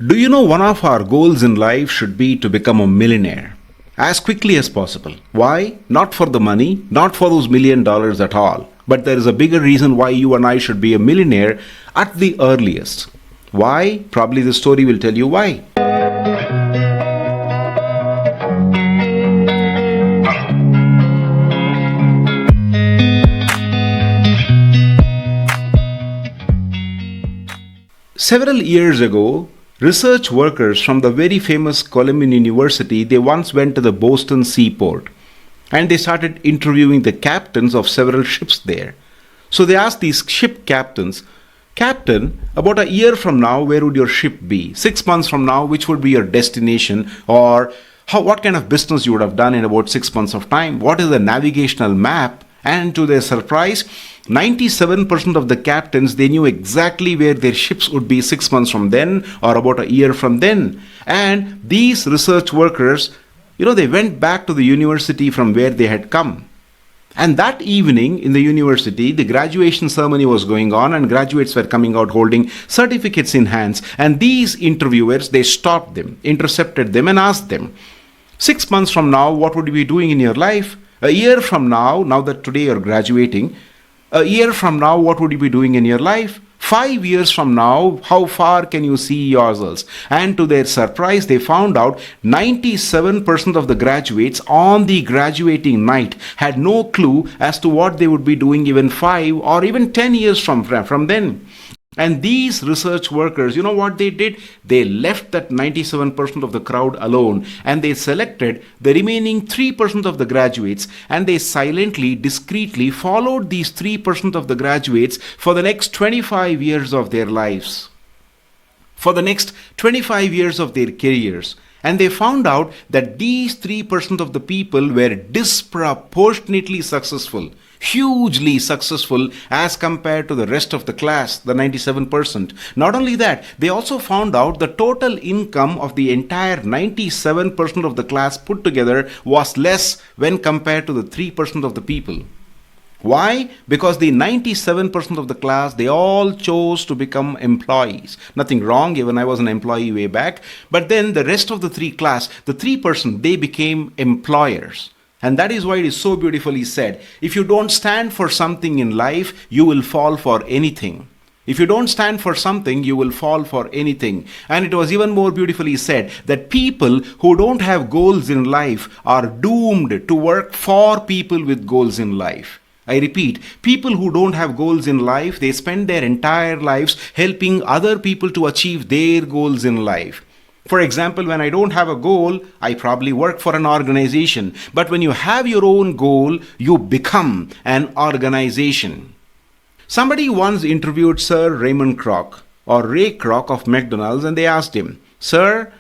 Do you know one of our goals in life should be to become a millionaire as quickly as possible? Why? Not for the money, not for those $1 million at all. But there is a bigger reason why you and I should be a millionaire at the earliest. Why? Probably the story will tell you why. Several years ago, research workers from the very famous Columbia University, they once went to the Boston seaport and they started interviewing the captains of several ships there. So they asked these ship captains, Captain, about a year from now, where would your ship be? 6 months from now, which would be your destination? Or what kind of business you would have done in about 6 months of time? What is the navigational map? And to their surprise, 97% of the captains, they knew exactly where their ships would be 6 months from then or about a year from then. And these research workers, they went back to the university from where they had come. And that evening in the university, the graduation ceremony was going on and graduates were coming out holding certificates in hands. And these interviewers, they stopped them, intercepted them and asked them, 6 months from now, what would you be doing in your life? A year from now that today you're graduating, a year from now, what would you be doing in your life? 5 years from now, how far can you see yourselves? And to their surprise, they found out 97% of the graduates on the graduating night had no clue as to what they would be doing even 5 or even 10 years from then. And these research workers, you know what they did? They left that 97% of the crowd alone and they selected the remaining 3% of the graduates and they silently, discreetly followed these 3% of the graduates for the next 25 years of their lives, for the next 25 years of their careers. And they found out that these 3% of the people were disproportionately successful, hugely successful as compared to the rest of the class, the 97%. Not only that, they also found out the total income of the entire 97% of the class put together was less when compared to the 3% of the people. Why? Because the 97% of the class, they all chose to become employees. Nothing wrong, even I was an employee way back. But then the rest of the the 3%, they became employers. And that is why it is so beautifully said, if you don't stand for something in life, you will fall for anything. If you don't stand for something, you will fall for anything. And it was even more beautifully said that people who don't have goals in life are doomed to work for people with goals in life. I repeat, people who don't have goals in life, they spend their entire lives helping other people to achieve their goals in life. For example, when I don't have a goal, I probably work for an organization. But when you have your own goal, you become an organization. Somebody once interviewed Sir Raymond Kroc, or Ray Kroc of McDonald's, and they asked him, Sir,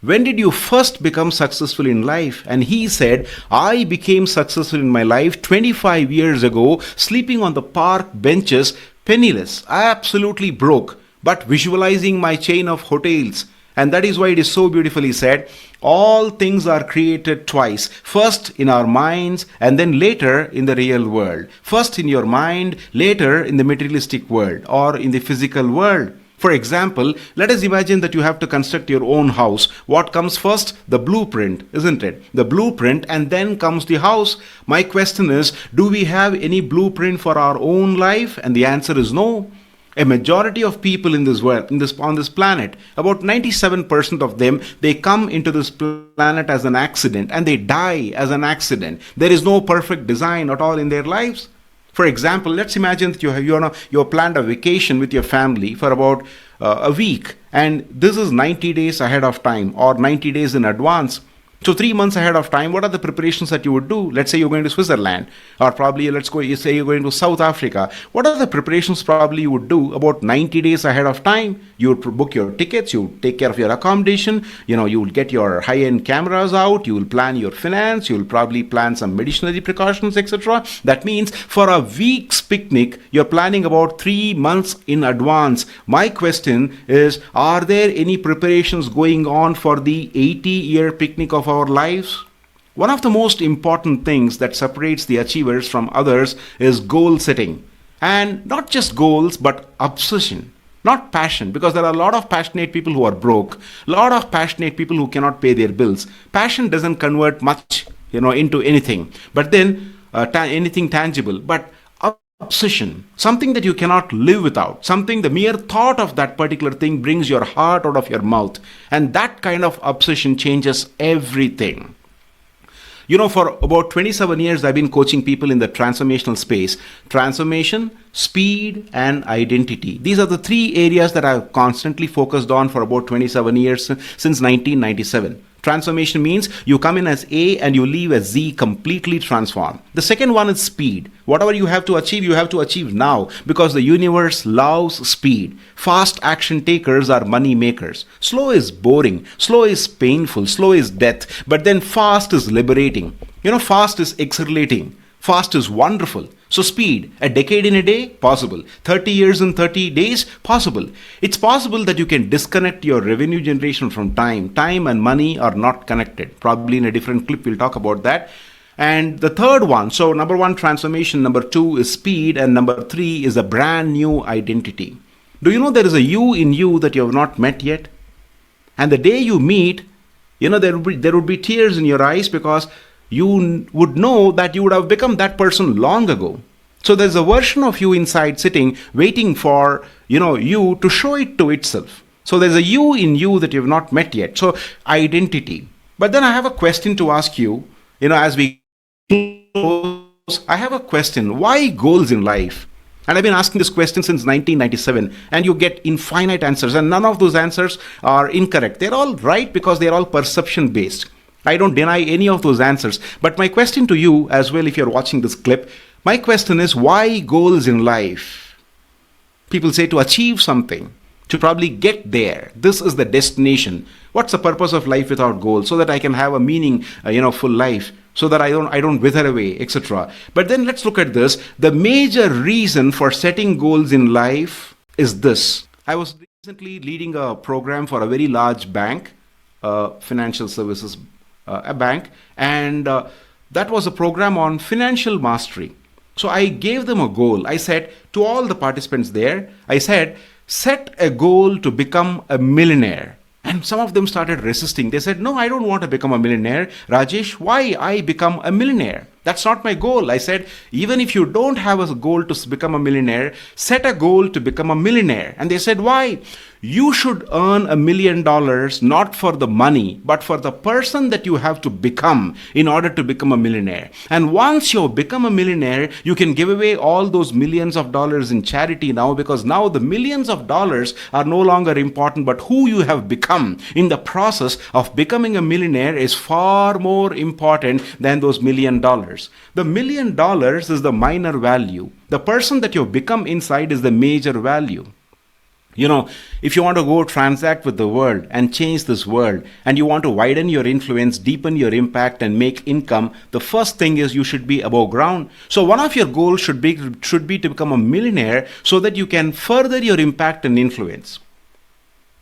when did you first become successful in life? And he said, I became successful in my life 25 years ago, sleeping on the park benches, penniless, absolutely broke, but visualizing my chain of hotels. And that is why it is so beautifully said, all things are created twice. First in our minds and then later in the real world. First in your mind, later in the materialistic world or in the physical world. For example, let us imagine that you have to construct your own house. What comes first? The blueprint, isn't it? The blueprint and then comes the house. My question is, do we have any blueprint for our own life? And the answer is no. A majority of people in this world, on this planet, about 97% of them, they come into this planet as an accident and they die as an accident. There is no perfect design at all in their lives. For example, let's imagine that you have planned a vacation with your family for about a week, and this is 90 days ahead of time or 90 days in advance. So 3 months ahead of time, what are the preparations that you would do? Let's say you're going to Switzerland, or probably you say you're going to South Africa. What are the preparations probably you would do about 90 days ahead of time? You would book your tickets, you would take care of your accommodation, you will get your high-end cameras out, you will plan your finance, you will probably plan some medicinary precautions, etc. That means for a week's picnic, you're planning about 3 months in advance. My question is, are there any preparations going on for the 80-year picnic of our lives? One of the most important things that separates the achievers from others is goal setting. And not just goals, but obsession. Not passion, because there are a lot of passionate people who are broke, a lot of passionate people who cannot pay their bills. Passion doesn't convert much, into anything. But then anything tangible. But obsession, something that you cannot live without, something, the mere thought of that particular thing brings your heart out of your mouth. And that kind of obsession changes everything. For about 27 years, I've been coaching people in the transformational space. Transformation, speed, and identity. These are the three areas that I've constantly focused on for about 27 years, since 1997. Transformation means you come in as A and you leave as Z, completely transformed. The second one is speed. Whatever you have to achieve now, because the universe loves speed. Fast action takers are money makers. Slow is boring. Slow is painful. Slow is death. But then fast is liberating. Fast is exhilarating. Fast is wonderful. So speed, a decade in a day, possible. 30 years in 30 days, possible. It's possible that you can disconnect your revenue generation from time. Time and money are not connected. Probably in a different clip, we'll talk about that. And the third one, so number one, transformation. Number two is speed. And number three is a brand new identity. Do you know there is a you in you that you have not met yet? And the day you meet, there would be tears in your eyes, because you would know that you would have become that person long ago. So there's a version of you inside sitting, waiting for, you to show it to itself. So there's a you in you that you've not met yet. So identity. But then I have a question to ask you, as we close, I have a question. Why goals in life? And I've been asking this question since 1997, and you get infinite answers, and none of those answers are incorrect. They're all right, because they're all perception based. I don't deny any of those answers. But my question to you as well, if you're watching this clip, my question is, why goals in life? People say to achieve something, to probably get there. This is the destination. What's the purpose of life without goals? So that I can have a meaning, full life, so that I don't wither away, etc. But then let's look at this. The major reason for setting goals in life is this. I was recently leading a program for a very large bank, financial services a bank, and that was a program on financial mastery. So I gave them a goal. I said to all the participants there, I said, set a goal to become a millionaire. And some of them started resisting. They said, no, I don't want to become a millionaire. Rajesh, why I become a millionaire? That's not my goal. I said, even if you don't have a goal to become a millionaire, set a goal to become a millionaire. And they said, why? You should earn $1 million, not for the money, but for the person that you have to become in order to become a millionaire. And once you become a millionaire, you can give away all those millions of dollars in charity now, because now the millions of dollars are no longer important, but who you have become in the process of becoming a millionaire is far more important than those $1 million. The $1 million is the minor value. The person that you become inside is the major value. If you want to go transact with the world and change this world, and you want to widen your influence, deepen your impact, and make income, the first thing is you should be above ground. So one of your goals should be to become a millionaire, so that you can further your impact and influence.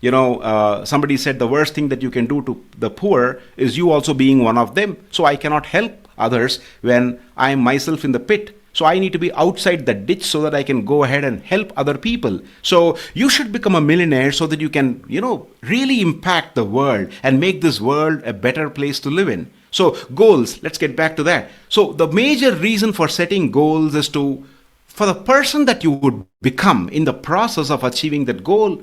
Somebody said the worst thing that you can do to the poor is you also being one of them. So I cannot help others when I am myself in the pit. So I need to be outside the ditch so that I can go ahead and help other people. So you should become a millionaire so that you can, really impact the world and make this world a better place to live in. So goals, let's get back to that. So the major reason for setting goals is for the person that you would become in the process of achieving that goal.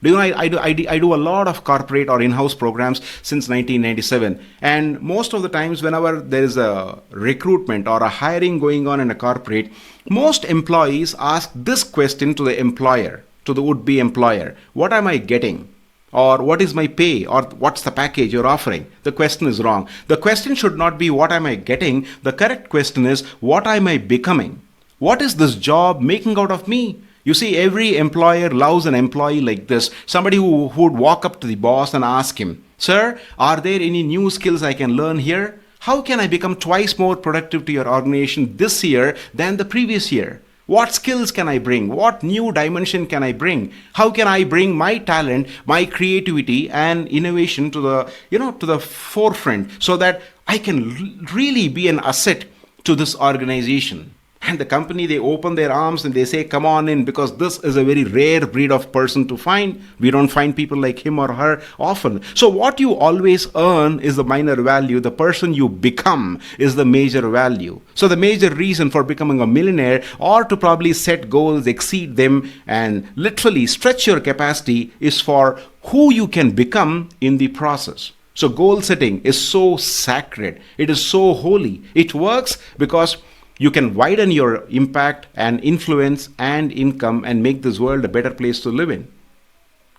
I do a lot of corporate or in-house programs since 1997. And most of the times whenever there is a recruitment or a hiring going on in a corporate, most employees ask this question to the employer, to the would-be employer. What am I getting? Or what is my pay? Or what's the package you're offering? The question is wrong. The question should not be what am I getting? The correct question is what am I becoming? What is this job making out of me? You see, every employer loves an employee like this. Somebody who would walk up to the boss and ask him, sir, are there any new skills I can learn here? How can I become twice more productive to your organization this year than the previous year? What skills can I bring? What new dimension can I bring? How can I bring my talent, my creativity and innovation to the forefront so that I can really be an asset to this organization? And the company, they open their arms and they say, come on in, because this is a very rare breed of person to find. We don't find people like him or her often. So what you always earn is the minor value. The person you become is the major value. So the major reason for becoming a millionaire, or to probably set goals, exceed them, and literally stretch your capacity, is for who you can become in the process. So goal setting is so sacred. It is so holy. It works because you can widen your impact and influence and income and make this world a better place to live in.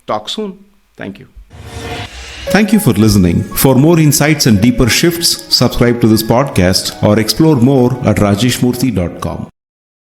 Talk soon. Thank you. Thank you for listening. For more insights and deeper shifts, subscribe to this podcast or explore more at rajeshmurthy.com.